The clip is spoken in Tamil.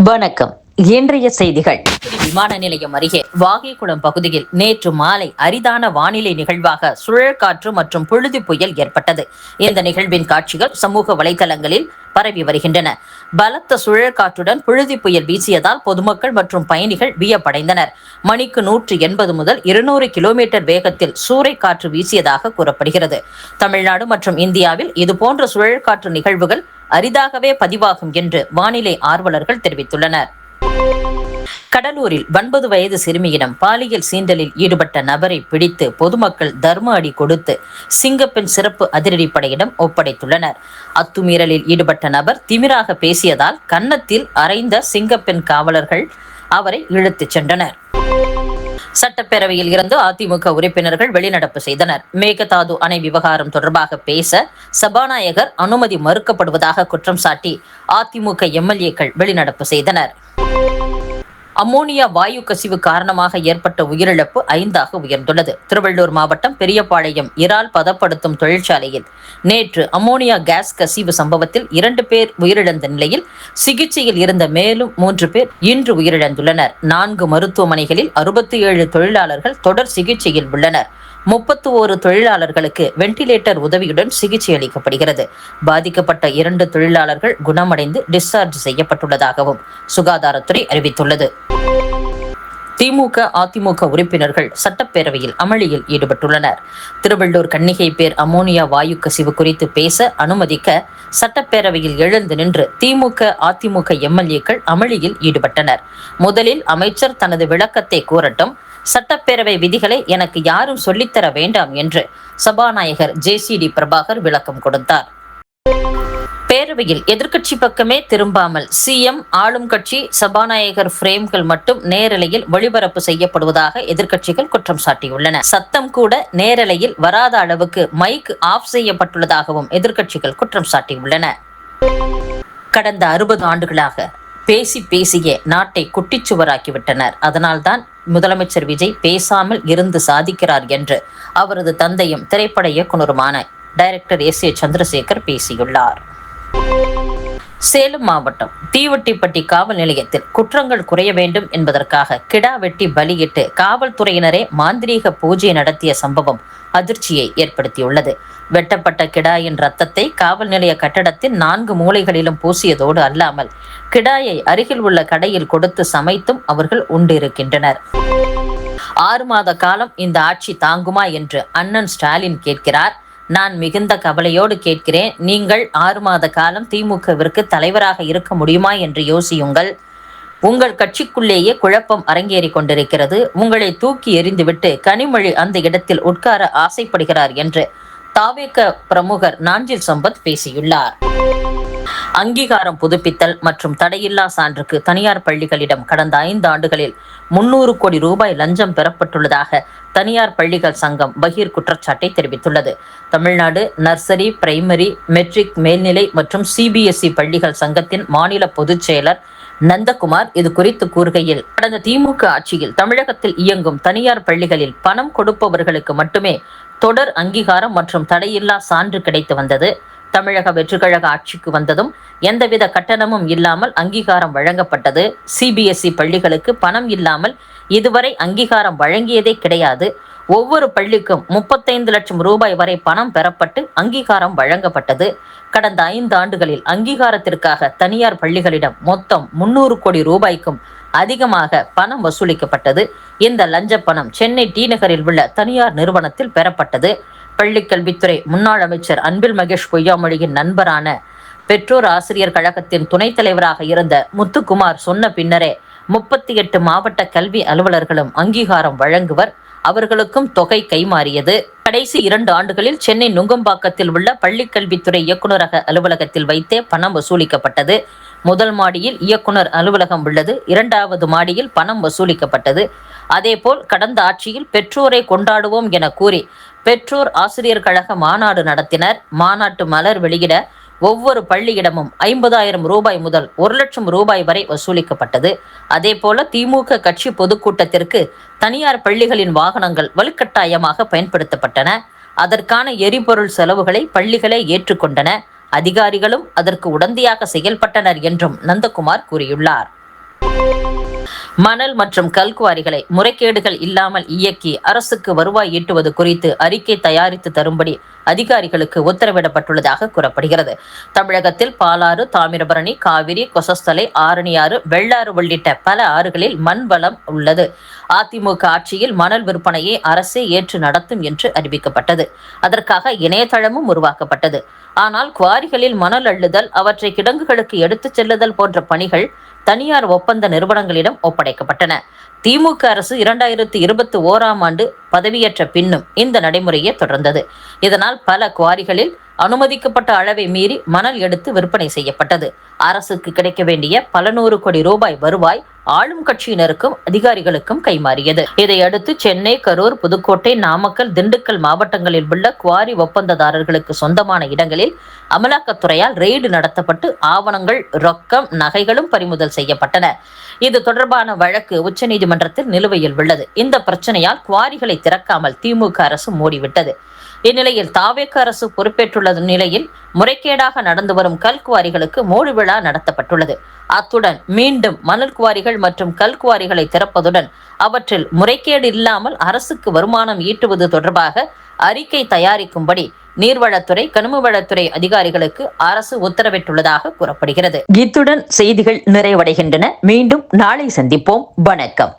வணக்கம். இன்றைய செய்திகள். விமான நிலையம் அருகே வாகைக்குளம் பகுதியில் நேற்று மாலை அரிதான வானிலை நிகழ்வாக சுழற்காற்று மற்றும் புழுதி புயல் ஏற்பட்டது. இந்த நிகழ்வின் காட்சிகள் சமூக வலைதளங்களில் பரவி வருகின்றன. பலத்த சுழற்காற்றுடன் புழுதி புயல் வீசியதால் பொதுமக்கள் மற்றும் பயணிகள் வியப்படைந்தனர். மணிக்கு 180 முதல் 200 கிலோமீட்டர் வேகத்தில் சூறைக்காற்று வீசியதாக கூறப்படுகிறது. தமிழ்நாடு மற்றும் இந்தியாவில் இதுபோன்ற சுழற்காற்று நிகழ்வுகள் அரிதாகவே பதிவாகும் என்று வானிலை ஆர்வலர்கள் தெரிவித்துள்ளனர். கடலூரில் 9 வயது சிறுமியிடம் பாலியல் சீண்டலில் ஈடுபட்ட நபரை பிடித்து பொதுமக்கள் தர்ம அடி கொடுத்து சிங்கப்பெண் சிறப்பு அதிரடிப்படையிடம் ஒப்படைத்துள்ளனர். அத்துமீறலில் ஈடுபட்ட நபர் திமிராக பேசியதால் கன்னத்தில் அறைந்த சிங்கப்பெண் காவலர்கள் அவரை இழுத்துச் சென்றனர். சட்டப்பேரவையில் இருந்து அதிமுக உறுப்பினர்கள் வெளிநடப்பு செய்தனர். மேகதாது அணை விவகாரம் தொடர்பாக பேச சபாநாயகர் அனுமதி மறுக்கப்படுவதாக குற்றம் சாட்டி அதிமுக எம்எல்ஏக்கள் வெளிநடப்பு செய்தனர். அம்மோனியா வாயு கசிவு காரணமாக ஏற்பட்ட உயிரிழப்பு 5ஆக உயர்ந்துள்ளது. திருவள்ளூர் மாவட்டம் பெரியபாளையம் இறால் பதப்படுத்தும் தொழிற்சாலையில் நேற்று அம்மோனியா கேஸ் கசிவு சம்பவத்தில் 2 பேர் உயிரிழந்த நிலையில் சிகிச்சையில் இருந்த மேலும் 3 பேர் இன்று உயிரிழந்துள்ளனர். 4 மருத்துவமனைகளில் 67 தொழிலாளர்கள் தொடர் சிகிச்சையில் உள்ளனர். 31 தொழிலாளர்களுக்கு வெண்டிலேட்டர் உதவியுடன் சிகிச்சை அளிக்கப்படுகிறது. பாதிக்கப்பட்ட 2 தொழிலாளர்கள் குணமடைந்து டிஸ்சார்ஜ் செய்யப்பட்டுள்ளதாகவும் சுகாதாரத்துறை அறிவித்துள்ளது. திமுக அதிமுக உறுப்பினர்கள் சட்டப்பேரவையில் அமளியில் ஈடுபட்டுள்ளனர். திருவள்ளூர் கன்னிகை பேர் அமோனியா வாயு கசிவு குறித்து பேச அனுமதிக்க சட்டப்பேரவையில் எழுந்து நின்று திமுக அதிமுக எம்எல்ஏக்கள் அமளியில் ஈடுபட்டனர். முதலில் அமைச்சர் தனது விளக்கத்தை கூறட்டும், சட்டப்பேரவை விதிகளை எனக்கு யாரும் சொல்லித்தர வேண்டாம் என்று சபாநாயகர் ஜேசிடி பிரபாகர் விளக்கம் கொடுத்தார். பேரவையில் எதிர்க்கட்சி பக்கமே திரும்பாமல் சிஎம், ஆளும் கட்சி, சபாநாயகர் பிரேம்கள் மட்டும் நேரலையில் ஒளிபரப்பு செய்யப்படுவதாக எதிர்க்கட்சிகள் குற்றம் சாட்டியுள்ளன. சத்தம் கூட நேரலையில் வராத அளவுக்கு மைக் ஆஃப் செய்யப்பட்டுள்ளதாகவும் எதிர்க்கட்சிகள் குற்றம் சாட்டியுள்ளன. கடந்த 60 ஆண்டுகளாக பேசியே நாட்டை குட்டிச்சுவராக்கிவிட்டனர். அதனால்தான் முதலமைச்சர் விஜய் பேசாமல் இருந்து சாதிக்கிறார் என்று அவரது தந்தையும் திரைப்பட இயக்குனருமான டைரக்டர் எஸ்.ஏ. சந்திரசேகர் பேசியுள்ளார். சேலம் மாவட்டம் தீவட்டிப்பட்டி காவல் நிலையத்தில் குற்றங்கள் குறைய வேண்டும் என்பதற்காக கிடா வெட்டி பலியிட்டு காவல்துறையினரே மாந்திரீக பூஜை நடத்திய சம்பவம் அதிர்ச்சியை ஏற்படுத்தியுள்ளது. வெட்டப்பட்ட கிடாயின் ரத்தத்தை காவல் நிலைய கட்டடத்தின் 4 மூலைகளிலும் பூசியதோடு அல்லாமல் கிடாயை அருகில் உள்ள கடையில் கொடுத்து சமைத்தும் அவர்கள் உண்டிருக்கின்றனர். 6 மாத காலம் இந்த ஆட்சி தாங்குமா என்று அண்ணன் ஸ்டாலின் கேட்கிறார். நான் மிகுந்த கவலையோடு கேட்கிறேன். நீங்கள் 6 மாத காலம் திமுகவிற்கு தலைவராக இருக்க முடியுமா என்று யோசியுங்கள். உங்கள் கட்சிக்குள்ளேயே குழப்பம் அரங்கேறி கொண்டிருக்கிறது. உங்களை தூக்கி எறிந்துவிட்டு கனிமொழி அந்த இடத்தில் உட்கார ஆசைப்படுகிறார் என்று தாவேக பிரமுகர் நாஞ்சில் சம்பத் பேசியுள்ளார். அங்கீகாரம் புதுப்பித்தல் மற்றும் தடையில்லா சான்றுக்கு தனியார் பள்ளிகளிடம் கடந்த 5 ஆண்டுகளில் 300 கோடி ரூபாய் லஞ்சம் பெறப்பட்டுள்ளதாக தனியார் பள்ளிகள் சங்கம் பகீர் குற்றச்சாட்டை தெரிவித்துள்ளது. தமிழ்நாடு நர்சரி, பிரைமரி, மெட்ரிக், மேல்நிலை மற்றும் சிபிஎஸ்இ பள்ளிகள் சங்கத்தின் மாநில பொதுச் செயலர் நந்தகுமார் இது குறித்து கூறுகையில், கடந்த திமுக ஆட்சியில் தமிழகத்தில் இயங்கும் தனியார் பள்ளிகளில் பணம் கொடுப்பவர்களுக்கு மட்டுமே தொடர் அங்கீகாரம் மற்றும் தடையில்லா சான்று கிடைத்து வந்தது. தமிழக வெற்றிக்கழக ஆட்சிக்கு வந்ததும் எந்தவித கட்டணமும் இல்லாமல் அங்கீகாரம் வழங்கப்பட்டது. சிபிஎஸ்இ பள்ளிகளுக்கு பணம் இல்லாமல் இதுவரை அங்கீகாரம் வழங்கியதே கிடையாது. ஒவ்வொரு பள்ளிக்கும் 35 லட்சம் ரூபாய் வரை பணம் பெறப்பட்டு அங்கீகாரம் வழங்கப்பட்டது. கடந்த 5 ஆண்டுகளில் அங்கீகாரத்திற்காக தனியார் பள்ளிகளிடம் மொத்தம் 300 கோடி ரூபாய்க்கும் அதிகமாக பணம் வசூலிக்கப்பட்டது. இந்த லஞ்ச பணம் சென்னை டி நகரில் உள்ள தனியார் நிறுவனத்தில் பெறப்பட்டது. பள்ளிக்கல்வித்துறை முன்னாள் அமைச்சர் அன்பில் மகேஷ் பொய்யாமொழியின் நண்பரான பெற்றோர் ஆசிரியர் கழகத்தின் துணைத் தலைவராக இருந்த முத்துக்குமார் சொன்ன பின்னரே 38 மாவட்ட கல்வி அலுவலர்களும் அங்கீகாரம் வழங்குவர். அவர்களுக்கும் தொகை கைமாறியது. கடைசி 2 ஆண்டுகளில் சென்னை நுங்கம்பாக்கத்தில் உள்ள பள்ளிக்கல்வித்துறை இயக்குநரக அலுவலகத்தில் வைத்தே பணம் வசூலிக்கப்பட்டது. முதல் மாடியில் இயக்குனர் அலுவலகம் உள்ளது. 2வது மாடியில் பணம் வசூலிக்கப்பட்டது. அதேபோல் கடந்த ஆட்சியில் பெற்றோரை கொண்டாடுவோம் என கூறி பெற்றோர் ஆசிரியர் கழக மாநாடு நடத்தினர். மாநாட்டு மலர் வெளியிட ஒவ்வொரு பள்ளியிடமும் 50,000 ரூபாய் முதல் 1 லட்சம் ரூபாய் வரை வசூலிக்கப்பட்டது. அதேபோல திமுக கட்சி பொதுக்கூட்டத்திற்கு தனியார் பள்ளிகளின் வாகனங்கள் வலுக்கட்டாயமாக பயன்படுத்தப்பட்டன. அதற்கான எரிபொருள் செலவுகளை பள்ளிகளே ஏற்றுக்கொண்டன. அதிகாரிகளும் அதற்கு உடந்தையாக செயல்பட்டனர் என்றும் நந்தகுமார் கூறியுள்ளார். மணல் மற்றும் கல்குவாரிகளை முறைகேடுகள் இல்லாமல் இயக்கி அரசுக்கு வருவாய் ஈட்டுவது குறித்து அறிக்கை தயாரித்து தரும்படி அதிகாரிகளுக்கு உத்தரவிடப்பட்டுள்ளதாக கூறப்படுகிறது. தமிழகத்தில் பாலாறு, தாமிரபரணி, காவிரி, கொசஸ்தலை, ஆரணியாறு, வெள்ளாறு உள்ளிட்ட பல ஆறுகளில் மண் வளம் உள்ளது. அதிமுக ஆட்சியில் மணல் விற்பனையை அரசே ஏற்று நடத்தும் என்று அறிவிக்கப்பட்டது. அதற்காக இணையதளமும் உருவாக்கப்பட்டது. ஆனால் குவாரிகளில் மணல் அள்ளுதல், அவற்றை கிடங்குகளுக்கு எடுத்துச் செல்லுதல் போன்ற பணிகள் தனியார் ஒப்பந்த நிறுவனங்களிடம் ஒப்படைக்கப்பட்டன. திமுக அரசு 2021ஆம் ஆண்டு பதவியேற்ற பின்னும் இந்த நடைமுறையே தொடர்ந்தது. இதனால் பல குவாரிகளில் அனுமதிக்கப்பட்ட அளவை மீறி மணல் எடுத்து விற்பனை செய்யப்பட்டது. அரசுக்கு கிடைக்க வேண்டிய பல நூறு கோடி ரூபாய் வருவாய் ஆளும் கட்சியினருக்கும் அதிகாரிகளுக்கும் கைமாறியது. இதையடுத்து சென்னை, கரூர், புதுக்கோட்டை, நாமக்கல், திண்டுக்கல் மாவட்டங்களில் உள்ள குவாரி ஒப்பந்ததாரர்களுக்கு சொந்தமான இடங்களில் அமலாக்கத்துறையால் ரெய்டு நடத்தப்பட்டு ஆவணங்கள், ரொக்கம், நகைகளும் பறிமுதல் செய்யப்பட்டன. இது தொடர்பான வழக்கு உச்சநீதிமன்றத்தில் நிலுவையில் உள்ளது. இந்த பிரச்சனையால் குவாரிகளை திறக்காமல் திமுக அரசு மூடிவிட்டது. இந்நிலையில் தாவேக அரசு பொறுப்பேற்றுள்ள நிலையில் முறைகேடாக நடந்து வரும் கல்குவாரிகளுக்கு மூடு விழா நடத்தப்பட்டுள்ளது. அத்துடன் மீண்டும் மணல் குவாரிகள் மற்றும் கல்குவாரிகளை திறப்பதுடன் அவற்றில் முறைகேடு இல்லாமல் அரசுக்கு வருமானம் ஈட்டுவது தொடர்பாக அறிக்கை தயாரிக்கும்படி நீர்வளத்துறை, கனிமவளத்துறை அதிகாரிகளுக்கு அரசு உத்தரவிட்டுள்ளதாக கூறப்படுகிறது. இத்துடன் செய்திகள் நிறைவடைகின்றன. மீண்டும் நாளை சந்திப்போம். வணக்கம்.